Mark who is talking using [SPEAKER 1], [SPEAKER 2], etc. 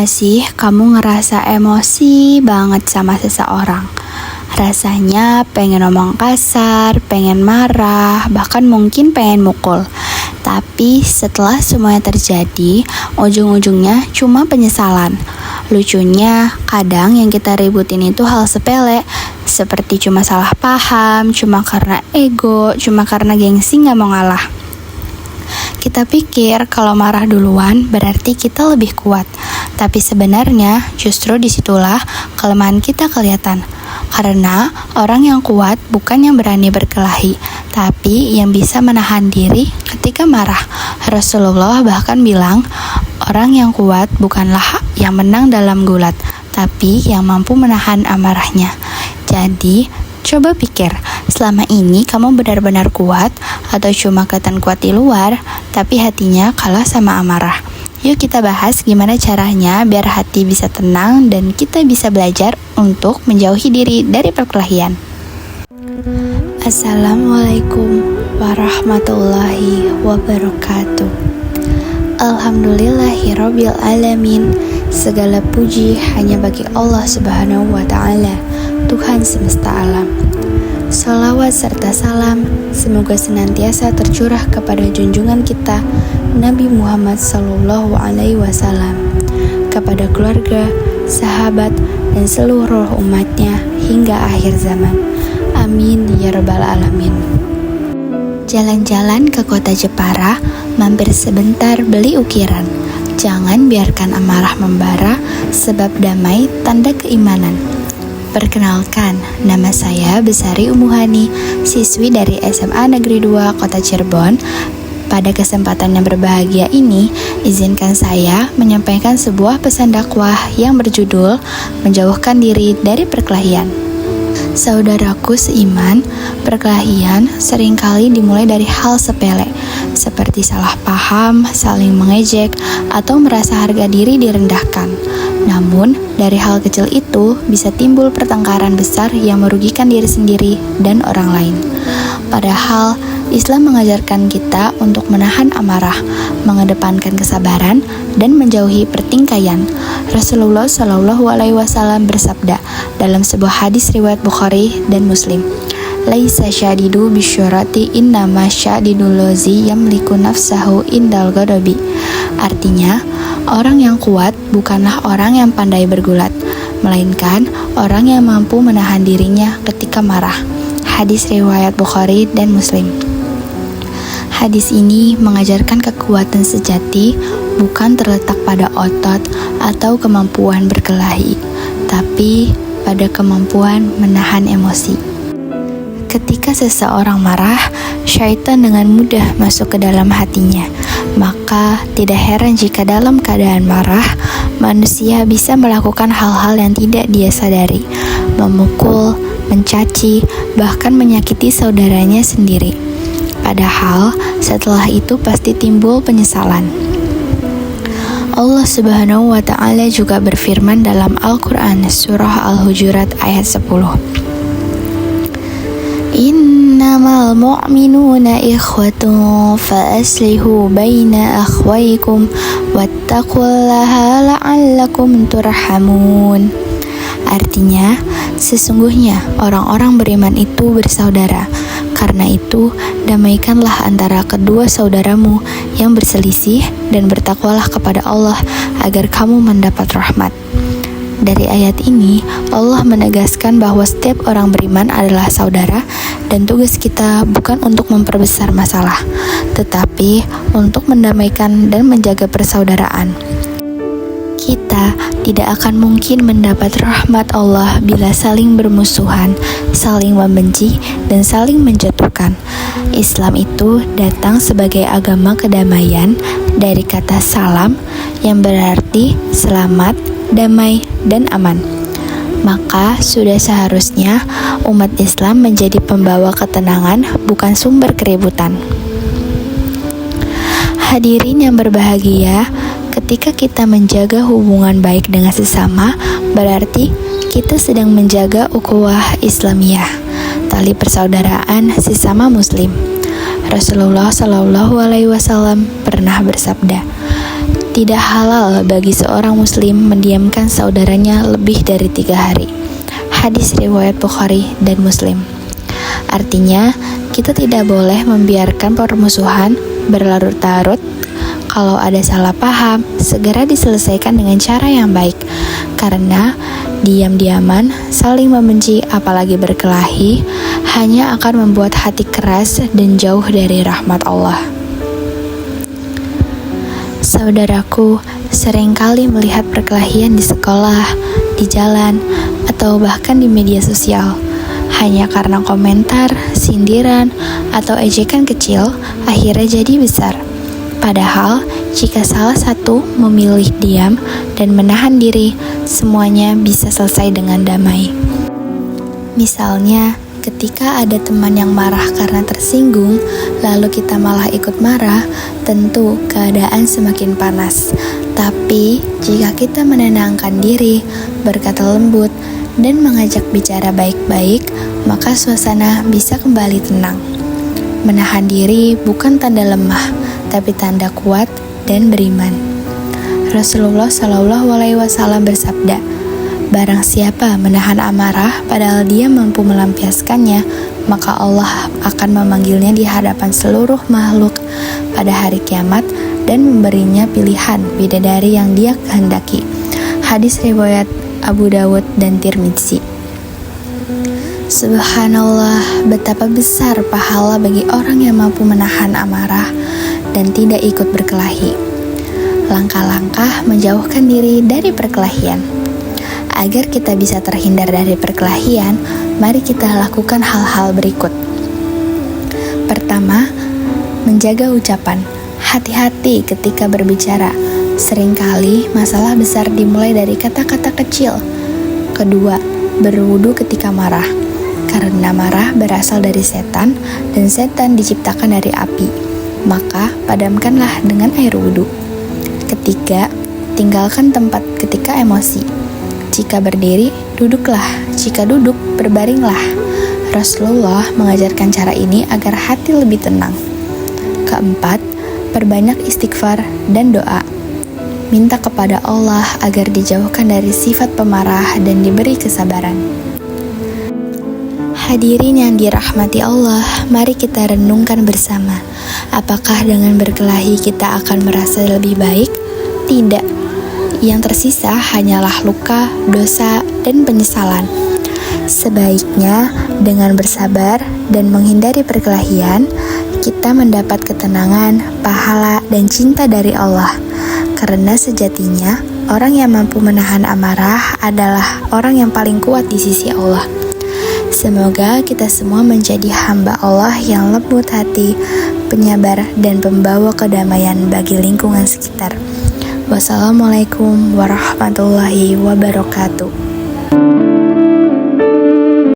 [SPEAKER 1] gak sih kamu ngerasa emosi banget sama seseorang? Rasanya pengen ngomong kasar, pengen marah, bahkan mungkin pengen mukul. Tapi setelah semuanya terjadi, ujung-ujungnya cuma penyesalan. Lucunya, kadang yang kita ributin itu hal sepele, seperti cuma salah paham, cuma karena ego, cuma karena gengsi gak mau ngalah. Kita pikir kalau marah duluan berarti kita lebih kuat. Tapi sebenarnya justru disitulah kelemahan kita kelihatan. Karena orang yang kuat bukan yang berani berkelahi, tapi yang bisa menahan diri ketika marah. Rasulullah bahkan bilang, orang yang kuat bukanlah yang menang dalam gulat, tapi yang mampu menahan amarahnya. Jadi, coba pikir, selama ini kamu benar-benar kuat atau cuma kelihatan kuat di luar, tapi hatinya kalah sama amarah. Yuk kita bahas gimana caranya biar hati bisa tenang dan kita bisa belajar untuk menjauhi diri dari perkelahian. Assalamualaikum warahmatullahi wabarakatuh. Alhamdulillahirabbil alamin. Segala puji hanya bagi Allah Subhanahu wa taala, Tuhan semesta alam. Salawat serta salam semoga senantiasa tercurah kepada junjungan kita Nabi Muhammad Sallallahu Alaihi Wasallam, kepada keluarga, sahabat, dan seluruh umatnya hingga akhir zaman. Amin ya rabbal alamin. Jalan-jalan ke kota Jepara, mampir sebentar beli ukiran. Jangan biarkan amarah membara, sebab damai tanda keimanan. Perkenalkan, nama saya Besari Umuhani, siswi dari SMA Negeri 2 Kota Cirebon. Pada kesempatan yang berbahagia ini, izinkan saya menyampaikan sebuah pesan dakwah yang berjudul Menjauhkan Diri dari Perkelahian. Saudaraku seiman, perkelahian seringkali dimulai dari hal sepele, seperti salah paham, saling mengejek, atau merasa harga diri direndahkan. Namun, dari hal kecil itu bisa timbul pertengkaran besar yang merugikan diri sendiri dan orang lain. Padahal, Islam mengajarkan kita untuk menahan amarah, mengedepankan kesabaran, dan menjauhi pertingkaian. Rasulullah Shallallahu Alaihi Wasallam bersabda dalam sebuah hadis riwayat Bukhari dan Muslim, "Laisa syadidu bisyurati innama syadidul lazi yamliku nafsahu indal ghadabi." Artinya, orang yang kuat bukanlah orang yang pandai bergulat, melainkan orang yang mampu menahan dirinya ketika marah. Hadis riwayat Bukhari dan Muslim. Hadis ini mengajarkan kekuatan sejati bukan terletak pada otot atau kemampuan berkelahi, tapi pada kemampuan menahan emosi. Ketika seseorang marah, syaitan dengan mudah masuk ke dalam hatinya. Maka tidak heran jika dalam keadaan marah, manusia bisa melakukan hal-hal yang tidak dia sadari, memukul, mencaci, bahkan menyakiti saudaranya sendiri. Padahal setelah itu pasti timbul penyesalan. Allah Subhanahu wa taala juga berfirman dalam Al-Qur'an surah Al-Hujurat ayat 10. Innamal mu'minuna ikhwatun fa aslihu baina akhwaykum wattaqullaha la'allakum turhamun. Artinya, sesungguhnya orang-orang beriman itu bersaudara. Karena itu, damaikanlah antara kedua saudaramu yang berselisih dan bertakwalah kepada Allah agar kamu mendapat rahmat. Dari ayat ini, Allah menegaskan bahwa setiap orang beriman adalah saudara dan tugas kita bukan untuk memperbesar masalah, tetapi untuk mendamaikan dan menjaga persaudaraan. Kita tidak akan mungkin mendapat rahmat Allah bila saling bermusuhan, saling membenci, dan saling menjatuhkan. Islam itu datang sebagai agama kedamaian dari kata salam yang berarti selamat, damai, dan aman. Maka sudah seharusnya umat Islam menjadi pembawa ketenangan, bukan sumber keributan. Hadirin yang berbahagia, ketika kita menjaga hubungan baik dengan sesama, berarti kita sedang menjaga ukhuwah Islamiyah, tali persaudaraan sesama muslim. Rasulullah Shallallahu Alaihi Wasallam pernah bersabda, Tidak halal bagi seorang muslim mendiamkan saudaranya lebih dari 3 hari. Hadis riwayat Bukhari dan Muslim. Artinya, kita tidak boleh membiarkan permusuhan berlarut-larut. Kalau ada salah paham, segera diselesaikan dengan cara yang baik. Karena diam-diaman, saling membenci apalagi berkelahi, hanya akan membuat hati keras dan jauh dari rahmat Allah. Saudaraku, seringkali melihat perkelahian di sekolah, di jalan, atau bahkan di media sosial. Hanya karena komentar, sindiran, atau ejekan kecil, akhirnya jadi besar. Padahal, jika salah satu memilih diam dan menahan diri, semuanya bisa selesai dengan damai. Misalnya, ketika ada teman yang marah karena tersinggung, lalu kita malah ikut marah, tentu keadaan semakin panas. Tapi, jika kita menenangkan diri, berkata lembut, dan mengajak bicara baik-baik, maka suasana bisa kembali tenang. Menahan diri bukan tanda lemah, tapi tanda kuat dan beriman. Rasulullah SAW bersabda, "Barang siapa menahan amarah padahal dia mampu melampiaskannya, maka Allah akan memanggilnya di hadapan seluruh makhluk pada hari kiamat dan memberinya pilihan bidadari yang dia kehendaki." Hadis riwayat Abu Dawud dan Tirmidzi. Subhanallah, betapa besar pahala bagi orang yang mampu menahan amarah dan tidak ikut berkelahi. Langkah-langkah menjauhkan diri dari perkelahian. Agar kita bisa terhindar dari perkelahian, mari kita lakukan hal-hal berikut. Pertama, menjaga ucapan. Hati-hati ketika berbicara. Seringkali masalah besar dimulai dari kata-kata kecil. Kedua, berwudu ketika marah. Karena marah berasal dari setan dan setan diciptakan dari api. Maka padamkanlah dengan air wudu. Ketiga, tinggalkan tempat ketika emosi. Jika berdiri, duduklah. Jika duduk, berbaringlah. Rasulullah mengajarkan cara ini agar hati lebih tenang. Keempat, perbanyak istighfar dan doa. Minta kepada Allah agar dijauhkan dari sifat pemarah dan diberi kesabaran. Hadirin yang dirahmati Allah, mari kita renungkan bersama. Apakah dengan berkelahi kita akan merasa lebih baik? Tidak. Yang tersisa hanyalah luka, dosa, dan penyesalan. Sebaiknya dengan bersabar dan menghindari perkelahian, kita mendapat ketenangan, pahala, dan cinta dari Allah. Karena sejatinya, orang yang mampu menahan amarah adalah orang yang paling kuat di sisi Allah. Semoga kita semua menjadi hamba Allah yang lembut hati, penyabar, dan pembawa kedamaian bagi lingkungan sekitar. Wassalamualaikum warahmatullahi wabarakatuh.